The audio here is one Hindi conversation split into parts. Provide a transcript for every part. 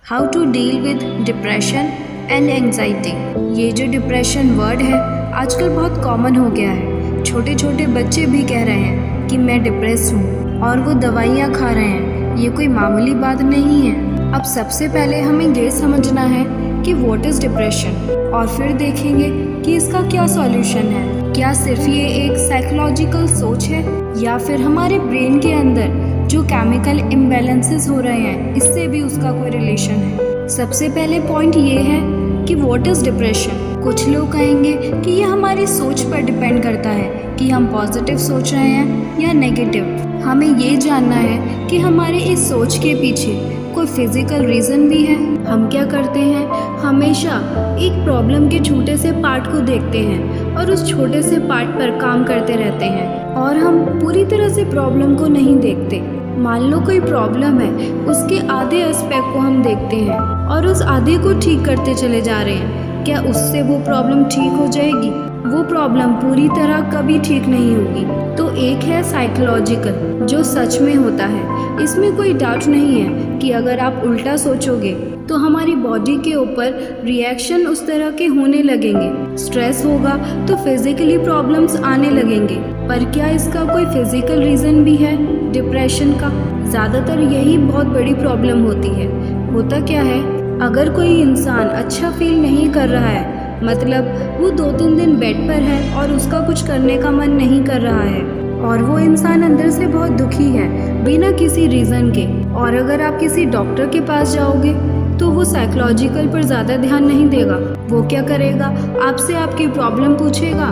How to deal with depression and anxiety. ये जो डिप्रेशन वर्ड है आजकल बहुत कॉमन हो गया है। छोटे छोटे बच्चे भी कह रहे हैं कि मैं डिप्रेस हूँ और वो दवाइयाँ खा रहे हैं। ये कोई मामूली बात नहीं है। अब सबसे पहले हमें ये समझना है कि व्हाट इज़ डिप्रेशन, और फिर देखेंगे कि इसका क्या सॉल्यूशन है। क्या सिर्फ ये एक साइकोलॉजिकल सोच है या फिर हमारे ब्रेन के अंदर जो केमिकल इम्बैलेंसेस हो रहे हैं इससे भी उसका कोई रिलेशन है। सबसे पहले पॉइंट ये है कि व्हाट इज़ डिप्रेशन। कुछ लोग कहेंगे कि ये हमारी सोच पर डिपेंड करता है कि हम पॉजिटिव सोच रहे हैं या नेगेटिव। हमें ये जानना है कि हमारे इस सोच के पीछे कोई फिजिकल रीज़न भी है। हम क्या करते हैं, हमेशा एक प्रॉब्लम के छोटे से पार्ट को देखते हैं और उस छोटे से पार्ट पर काम करते रहते हैं और हम पूरी तरह से प्रॉब्लम को नहीं देखते। मान लो कोई प्रॉब्लम है, उसके आधे एस्पेक्ट को हम देखते हैं और उस आधे को ठीक करते चले जा रहे हैं। क्या उससे वो प्रॉब्लम ठीक हो जाएगी? वो प्रॉब्लम पूरी तरह कभी ठीक नहीं होगी। तो एक है साइकोलॉजिकल, जो सच में होता है। इसमें कोई डाउट नहीं है कि अगर आप उल्टा सोचोगे तो हमारी बॉडी के ऊपर रिएक्शन उस तरह के होने लगेंगे। स्ट्रेस होगा तो फिजिकली प्रॉब्लम्स आने लगेंगे। पर क्या इसका कोई फिजिकल रीज़न भी है डिप्रेशन का? ज़्यादातर यही बहुत बड़ी प्रॉब्लम होती है। होता क्या है, अगर कोई इंसान अच्छा फील नहीं कर रहा है, मतलब वो 2-3 दिन बेड पर है और उसका कुछ करने का मन नहीं कर रहा है और वो इंसान अंदर से बहुत दुखी है बिना किसी रीज़न के, और अगर आप किसी डॉक्टर के पास जाओगे तो वो साइकोलॉजिकल पर ज़्यादा ध्यान नहीं देगा। वो क्या करेगा, आपसे आपकी प्रॉब्लम पूछेगा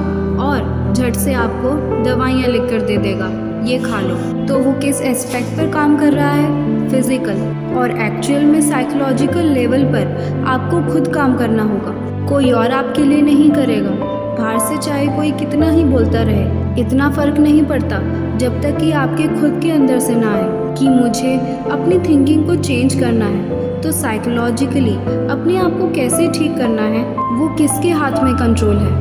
और झट से आपको दवाइयाँ लिख कर दे देगा, ये खा लो। तो वो किस एस्पेक्ट पर काम कर रहा है? फिजिकल। और एक्चुअल में साइकोलॉजिकल लेवल पर आपको खुद काम करना होगा, कोई और आपके लिए नहीं करेगा। बाहर से चाहे कोई कितना ही बोलता रहे, इतना फ़र्क नहीं पड़ता जब तक कि आपके खुद के अंदर से ना आए कि मुझे अपनी थिंकिंग को चेंज करना है। तो साइकोलॉजिकली अपने आप को कैसे ठीक करना है, वो किसके हाथ में कंट्रोल है?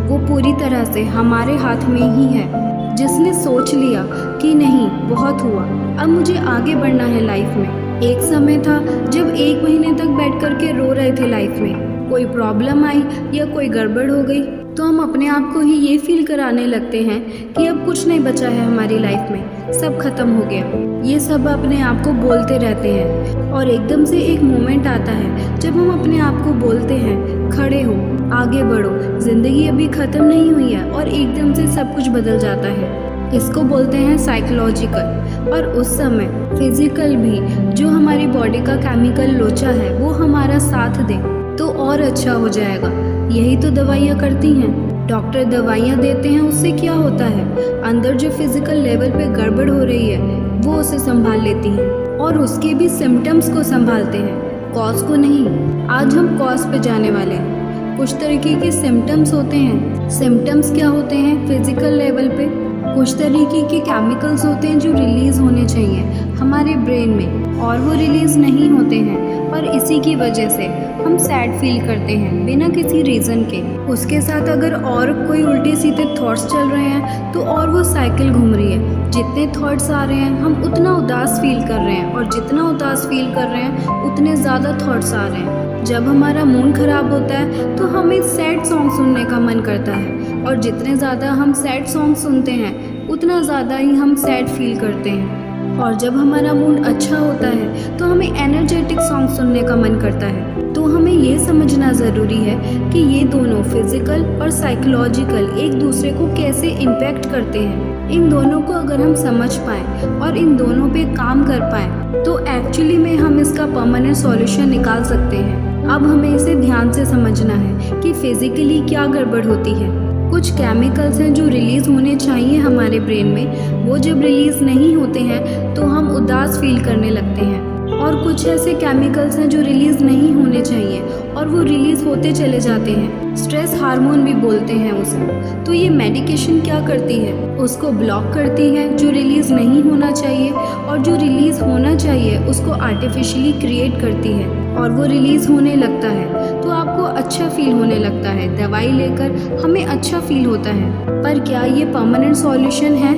वो पूरी तरह से हमारे हाथ में ही है। जिसने सोच लिया कि नहीं बहुत हुआ, अब मुझे आगे बढ़ना है लाइफ में। एक समय था जब 1 महीने तक बैठ कर के रो रहे थे लाइफ में। कोई प्रॉब्लम आई या कोई गड़बड़ हो गई तो हम अपने आप को ही ये फील कराने लगते हैं कि अब कुछ नहीं बचा है हमारी लाइफ में, सब खत्म हो गया। ये सब अपने आप को बोलते रहते हैं और एकदम से एक मोमेंट आता है जब हम अपने आप को बोलते हैं खड़े हो, आगे बढ़ो, ज़िंदगी अभी ख़त्म नहीं हुई है, और एकदम से सब कुछ बदल जाता है। इसको बोलते हैं साइकोलॉजिकल। और उस समय फिजिकल भी जो हमारी बॉडी का केमिकल लोचा है वो हमारा साथ दे तो और अच्छा हो जाएगा। यही तो दवाइयाँ करती हैं। डॉक्टर दवाइयाँ देते हैं, उससे क्या होता है, अंदर जो फिजिकल लेवल पे गड़बड़ हो रही है वो उसे संभाल लेती हैं और उसके भी सिम्टम्स को संभालते हैं, कॉज को नहीं। आज हम कॉज पे जाने वाले हैं। कुछ तरीके के सिम्टम्स होते हैं। सिम्टम्स क्या होते हैं फिजिकल लेवल पे? कुछ तरीके के केमिकल्स होते हैं जो रिलीज़ होने चाहिए हमारे ब्रेन में और वो रिलीज़ नहीं होते हैं, और इसी की वजह से हम सैड फील करते हैं बिना किसी रीज़न के। उसके साथ अगर और कोई उल्टे सीधे थॉट्स चल रहे हैं तो और वो साइकिल घूम रही है। जितने थॉट्स आ रहे हैं हम उतना उदास फील कर रहे हैं, और जितना उदास फील कर रहे हैं उतने ज़्यादा थॉट्स आ रहे हैं। जब हमारा मूड ख़राब होता है तो हमें सैड सॉन्ग सुनने का मन करता है, और जितने ज़्यादा हम सैड सॉन्ग सुनते हैं उतना ज़्यादा ही हम सैड फील करते हैं। और जब हमारा मूड अच्छा होता है तो हमें एनर्जेटिक सॉन्ग सुनने का मन करता है। तो हमें ये समझना ज़रूरी है कि ये दोनों फिजिकल और साइकोलॉजिकल एक दूसरे को कैसे इम्पैक्ट करते हैं। इन दोनों को अगर हम समझ पाएँ और इन दोनों पे काम कर पाएँ तो एक्चुअली में हम इसका परमानेंट सॉल्यूशन निकाल सकते हैं। अब हमें इसे ध्यान से समझना है कि फिजिकली क्या गड़बड़ होती है। कुछ केमिकल्स हैं जो रिलीज़ होने चाहिए हमारे ब्रेन में, वो जब रिलीज़ नहीं होते हैं तो हम उदास फील करने लगते हैं। और कुछ ऐसे केमिकल्स हैं जो रिलीज़ नहीं होने चाहिए और वो रिलीज़ होते चले जाते हैं। स्ट्रेस हार्मोन भी बोलते हैं उसको। तो ये मेडिकेशन क्या करती है, उसको ब्लॉक करती है जो रिलीज़ नहीं होना चाहिए, और जो रिलीज़ होना चाहिए उसको आर्टिफिशियली क्रिएट करती है और वो रिलीज़ होने लगता है तो आपको अच्छा फील होने लगता है। दवाई लेकर हमें अच्छा फील होता है। पर क्या ये परमानेंट सॉल्यूशन है?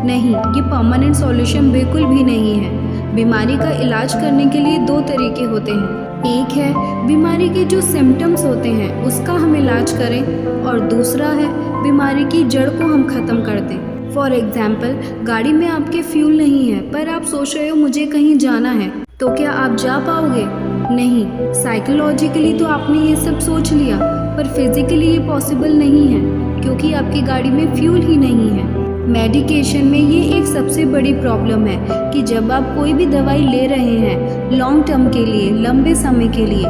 नहीं, ये परमानेंट सॉल्यूशन बिल्कुल भी नहीं है। बीमारी का इलाज करने के लिए दो तरीके होते हैं। एक है बीमारी के जो सिम्टम्स होते हैं उसका हम इलाज करें और दूसरा है बीमारी की जड़ को हम ख़त्म कर दें। फॉर एग्जाम्पल, गाड़ी में आपके फ्यूल नहीं है पर आप सोच रहे हो मुझे कहीं जाना है, तो क्या आप जा पाओगे? नहीं। साइकोलॉजिकली तो आपने ये सब सोच लिया पर फिजिकली ये पॉसिबल नहीं है क्योंकि आपकी गाड़ी में फ्यूल ही नहीं है। मेडिकेशन में ये एक सबसे बड़ी प्रॉब्लम है कि जब आप कोई भी दवाई ले रहे हैं लॉन्ग टर्म के लिए, लंबे समय के लिए,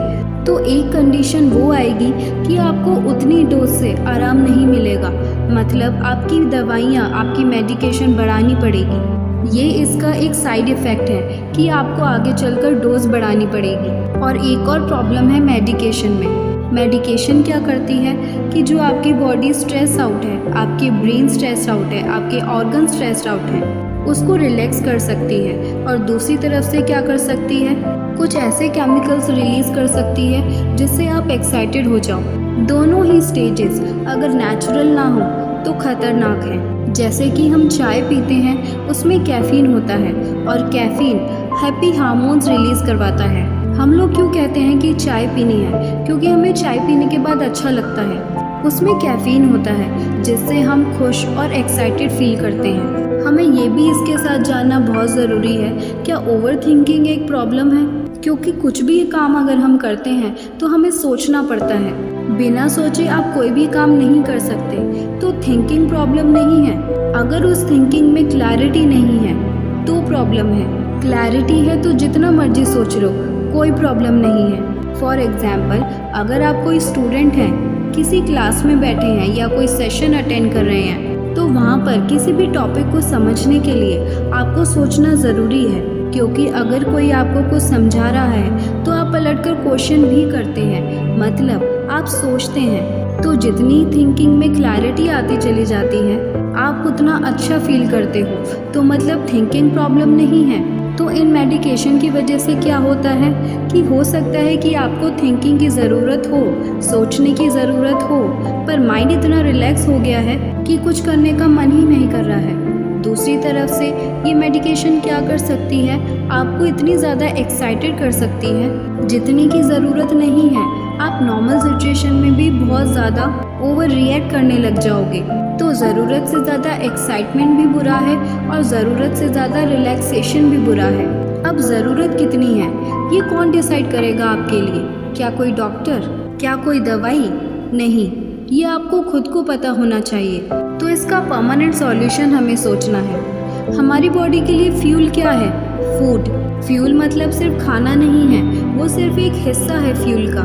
तो एक कंडीशन वो आएगी कि आपको उतनी डोज से आराम नहीं मिलेगा। मतलब आपकी दवाइयाँ, आपकी मेडिकेशन बढ़ानी पड़ेगी। ये इसका एक साइड इफ़ेक्ट है कि आपको आगे चलकर डोज बढ़ानी पड़ेगी। और एक और प्रॉब्लम है मेडिकेशन में। मेडिकेशन क्या करती है कि जो आपकी बॉडी स्ट्रेस आउट है, आपकी ब्रेन स्ट्रेस आउट है, आपके ऑर्गन स्ट्रेस आउट है, उसको रिलैक्स कर सकती है। और दूसरी तरफ से क्या कर सकती है, कुछ ऐसे केमिकल्स रिलीज़ कर सकती है जिससे आप एक्साइटेड हो जाओ। दोनों ही स्टेजेस अगर नेचुरल ना हो तो खतरनाक है। जैसे कि हम चाय पीते हैं, उसमें कैफ़ीन होता है और कैफ़ीन हैप्पी हार्मोन्स रिलीज़ करवाता है। हम लोग क्यों कहते हैं कि चाय पीनी है? क्योंकि हमें चाय पीने के बाद अच्छा लगता है। उसमें कैफ़ीन होता है जिससे हम खुश और एक्साइटेड फील करते हैं। हमें ये भी इसके साथ जानना बहुत ज़रूरी है, क्या ओवर थिंकिंग एक प्रॉब्लम है? क्योंकि कुछ भी काम अगर हम करते हैं तो हमें सोचना पड़ता है। बिना सोचे आप कोई भी काम नहीं कर सकते, तो थिंकिंग प्रॉब्लम नहीं है। अगर उस थिंकिंग में क्लैरिटी नहीं है तो प्रॉब्लम है। क्लैरिटी है तो जितना मर्जी सोच लो, कोई प्रॉब्लम नहीं है। फॉर एग्जाम्पल, अगर आप कोई स्टूडेंट हैं, किसी क्लास में बैठे हैं या कोई सेशन अटेंड कर रहे हैं, तो वहाँ पर किसी भी टॉपिक को समझने के लिए आपको सोचना ज़रूरी है। क्योंकि अगर कोई आपको कुछ समझा रहा है तो आप पलटकर क्वेश्चन भी करते हैं, मतलब आप सोचते हैं। तो जितनी थिंकिंग में क्लैरिटी आती चली जाती है, आप उतना अच्छा फील करते हो, तो मतलब थिंकिंग प्रॉब्लम नहीं है। तो इन मेडिकेशन की वजह से क्या होता है कि हो सकता है कि आपको थिंकिंग की ज़रूरत हो, सोचने की ज़रूरत हो, पर माइंड इतना रिलैक्स हो गया है कि कुछ करने का मन ही नहीं कर रहा है। दूसरी तरफ से ये मेडिकेशन क्या कर सकती है, आपको इतनी ज़्यादा एक्साइटेड कर सकती है जितनी की ज़रूरत नहीं है। आप नॉर्मल सिचुएशन में भी बहुत ज़्यादा ओवर रिएक्ट करने लग जाओगे। तो ज़रूरत से ज़्यादा एक्साइटमेंट भी बुरा है और ज़रूरत से ज़्यादा रिलैक्सेशन भी बुरा है। अब ज़रूरत कितनी है ये कौन डिसाइड करेगा आपके लिए? क्या कोई डॉक्टर? क्या कोई दवाई? नहीं, ये आपको खुद को पता होना चाहिए। तो इसका परमानेंट सॉल्यूशन हमें सोचना है। हमारी बॉडी के लिए फ्यूल क्या है? फूड। फ्यूल मतलब सिर्फ खाना नहीं है, वो सिर्फ एक हिस्सा है फ्यूल का।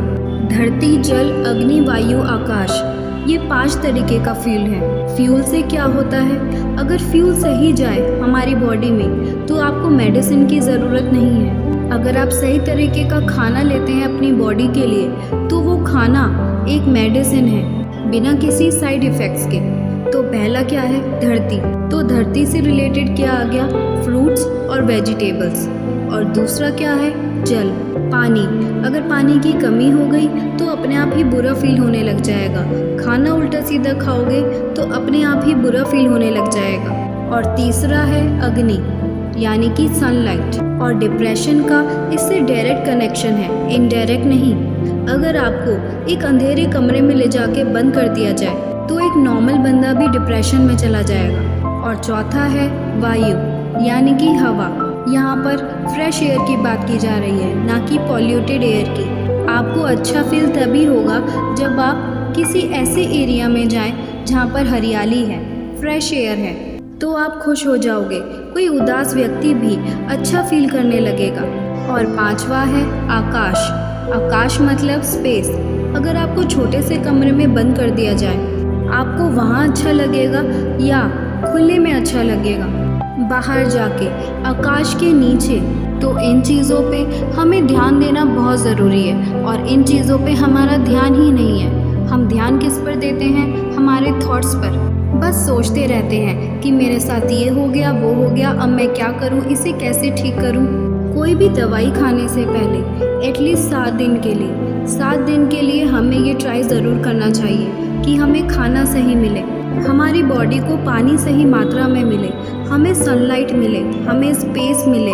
धरती, जल, अग्नि, वायु, आकाश, ये 5 तरीके का फ्यूल है। फ्यूल से क्या होता है, अगर फ्यूल सही जाए हमारी बॉडी में तो आपको मेडिसिन की ज़रूरत नहीं है। अगर आप सही तरीके का खाना लेते हैं अपनी बॉडी के लिए तो वो खाना एक मेडिसिन है बिना किसी साइड इफ़ेक्ट्स के। तो पहला क्या है? धरती। तो धरती से रिलेटेड क्या आ गया? फ्रूट्स और वेजिटेबल्स। और दूसरा क्या है? जल, पानी। अगर पानी की कमी हो गई तो अपने आप ही बुरा फील होने लग जाएगा। खाना उल्टा सीधा खाओगे तो अपने आप ही बुरा फील होने लग जाएगा। और तीसरा है अग्नि, यानी कि सनलाइट। और डिप्रेशन का इससे डायरेक्ट कनेक्शन है, इनडायरेक्ट नहीं। अगर आपको एक अंधेरे कमरे में ले जाके बंद कर दिया जाए तो एक नॉर्मल बंदा भी डिप्रेशन में चला जाएगा। और चौथा है वायु, यानी कि हवा। यहाँ पर फ्रेश एयर की बात की जा रही है, ना कि पॉल्यूटेड एयर की। आपको अच्छा फील तभी होगा जब आप किसी ऐसे एरिया में जाएं जहाँ पर हरियाली है, फ्रेश एयर है, तो आप खुश हो जाओगे। कोई उदास व्यक्ति भी अच्छा फील करने लगेगा। और पांचवा है आकाश। आकाश मतलब स्पेस। अगर आपको छोटे से कमरे में बंद कर दिया जाए, आपको वहाँ अच्छा लगेगा या खुले में अच्छा लगेगा? बाहर जाके, आकाश के नीचे। तो इन चीज़ों पे हमें ध्यान देना बहुत ज़रूरी है और इन चीज़ों पे हमारा ध्यान ही नहीं है। हम ध्यान किस पर देते हैं? हमारे थॉट्स पर। बस सोचते रहते हैं कि मेरे साथ ये हो गया, वो हो गया, अब मैं क्या करूँ, इसे कैसे ठीक करूँ। कोई भी दवाई खाने से पहले एटलीस्ट 7 दिन के लिए हमें ये ट्राई ज़रूर करना चाहिए कि हमें खाना सही मिले, हमारी बॉडी को पानी सही मात्रा में मिले, हमें सनलाइट मिले, हमें स्पेस मिले,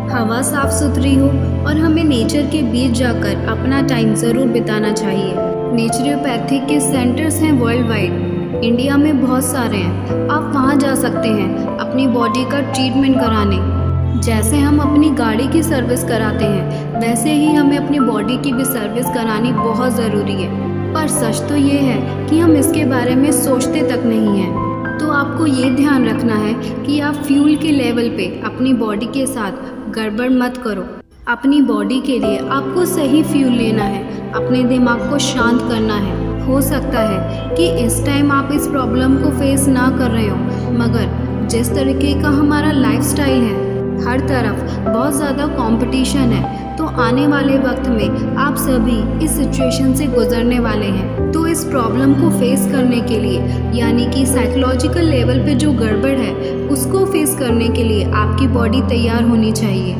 हवा साफ सुथरी हो और हमें नेचर के बीच जाकर अपना टाइम ज़रूर बिताना चाहिए। नेचुरोपैथी के सेंटर्स हैं वर्ल्ड वाइड, इंडिया में बहुत सारे हैं। आप वहाँ जा सकते हैं अपनी बॉडी का ट्रीटमेंट कराने। जैसे हम अपनी गाड़ी की सर्विस कराते हैं वैसे ही हमें अपनी बॉडी की भी सर्विस करानी बहुत ज़रूरी है। पर सच तो ये है कि हम इसके बारे में सोचते तक नहीं हैं। तो आपको ये ध्यान रखना है कि आप फ्यूल के लेवल पे अपनी बॉडी के साथ गड़बड़ मत करो। अपनी बॉडी के लिए आपको सही फ्यूल लेना है, अपने दिमाग को शांत करना है। हो सकता है कि इस टाइम आप इस प्रॉब्लम को फेस ना कर रहे हो, मगर जिस तरीके का हमारा लाइफस्टाइल है, हर तरफ बहुत ज़्यादा कंपटीशन है, तो आने वाले वक्त में आप सभी इस सिचुएशन से गुजरने वाले हैं। तो इस प्रॉब्लम को फेस करने के लिए, यानी कि साइकोलॉजिकल लेवल पे जो गड़बड़ है उसको फेस करने के लिए आपकी बॉडी तैयार होनी चाहिए।